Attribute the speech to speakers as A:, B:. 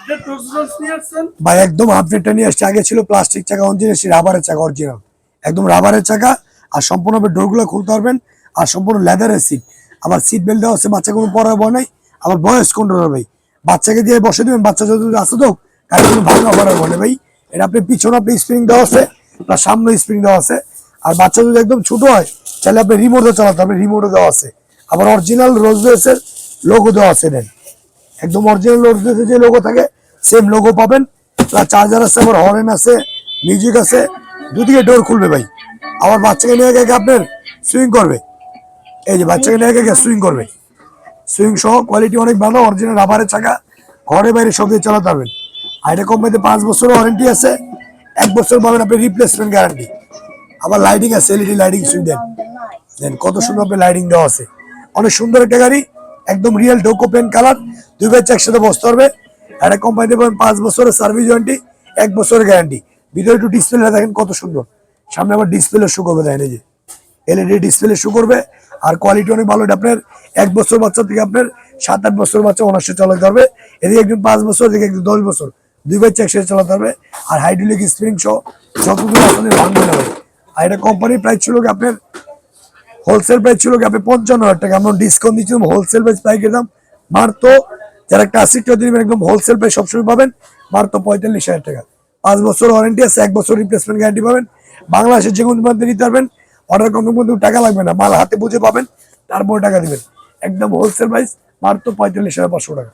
A: Update রোজ নিয়ে আসছেন
B: ভাই একদম আপডেটটা নিয়ে আসছে। আগে ছিল প্লাস্টিক চাকা, অরিজিনাল রাবারের চাকা, অরিজিনাল একদম রাবারের চাকা। আর সম্পূর্ণ ডোরগুলো খুলতে পারবেন। আর সম্পূর্ণ লেদারের সিট, আবার সিট বেল্ট দেওয়া আছে, বাচ্চা কোনো পড়ার ভয় নাই। আবার ভয়েস কন্ট্রোল ভাই, বাচ্চাকে দিয়ে বসে দিবেন, বাচ্চা যদি আসে তো গাড়ি কোনো ভাঙা পড়ার ভয় নেই ভাই। এটা আপনি পিছনে আপনি স্প্রিং দেওয়া আছে, প্লাস সামনে স্প্রিং দেওয়া আছে। আর বাচ্চা যদি একদম ছোট হয় তাহলে আপনি রিমোটও চালাতে হবে, রিমোটও দেওয়া আছে। আবার অরিজিনাল রোজ রয়েসের লোগো দেওয়া আছে, দেন একদম অরিজিনাল রোজ রয়েসের যে লোগো থাকে সেম লোগো পাবেন। চার্জার আছে, আবার হর্ন আছে, মিউজিক আছে, দুদিকে ডোর খুলবে ভাই। আবার বাচ্চাকে নিয়ে গিয়ে আপনার সুইং করবে, এই যে বাচ্চাকে নিয়ে গিয়ে সুইং করবে, সুইং সহ কোয়ালিটি অনেক ভালো। অরিজিনাল রাবারের চাকা, ঘরে বাইরে সব দিয়ে চালাতে পারবেন। আর এটা কোম্পানিতে 5 বছরের ওয়ারেন্টি আছে, 1 বছর পাবেন আপনি রিপ্লেসমেন্ট গ্যারান্টি। আবার লাইটিং আছে, এলইডি লাইটিং সুইচ দেন, দেন কত সুন্দর আপনি লাইটিং দেওয়া আছে। অনেক সুন্দর একটা গাড়ি, একদম রিয়েল ডোকো পেন কালার, 2 বাচ্চা একসাথে বসতে পারবে। একটা কোম্পানিতে পাবেন 5 বছরের সার্ভিস ওয়ারেন্টি, 1 বছরের গ্যারান্টি। ভিতরে একটু ডিসপ্লে দেখেন কত সুন্দর, সামনে আবার ডিসপ্লে শো করবে, দেখেন এই যে এলইডি ডিসপ্লে শো করবে। আর কোয়ালিটি অনেক ভালো। এটা আপনার 1 বছর বাচ্চা থেকে আপনার 7-8 বছর বাচ্চা অনার্সে চালাতে পারবে। এদিকে একজন 5 বছর, এদিকে একজন 10 বছর, 2 বাচ্চা একসাথে চালাতে পারবে। আর হাইড্রোলিক স্প্রিং সহ যতদূর আসলে ভাঙবে না ভাই। আর এটা কোম্পানির প্রাইস ছিল কি আপনার, হোলসেল প্রাইস ছিল কি আপনি 55,000 টাকা, আমরা ডিসকাউন্ট দিচ্ছিলাম হোলসেল প্রাইস পাইকারি দাম মাত্র, যারা ক্লাসিক দিবেন একদম হোলসেল প্রাইস সবসময় পাবেন মাত্র 45,000 টাকা। 5 বছর ওয়ারেন্টি আছে, 1 বছর রিপ্লেসমেন্ট গ্যারান্টি পাবেন। বাংলাদেশের যে কোনো মধ্যে নিতে পারবেন, অর্ডার কোনো মধ্যে টাকা লাগবে না, মাল হাতে বুঝে পাবেন, তারপরে টাকা দিবেন। একদম হোলসেল প্রাইস মাত্র 45,500 টাকা।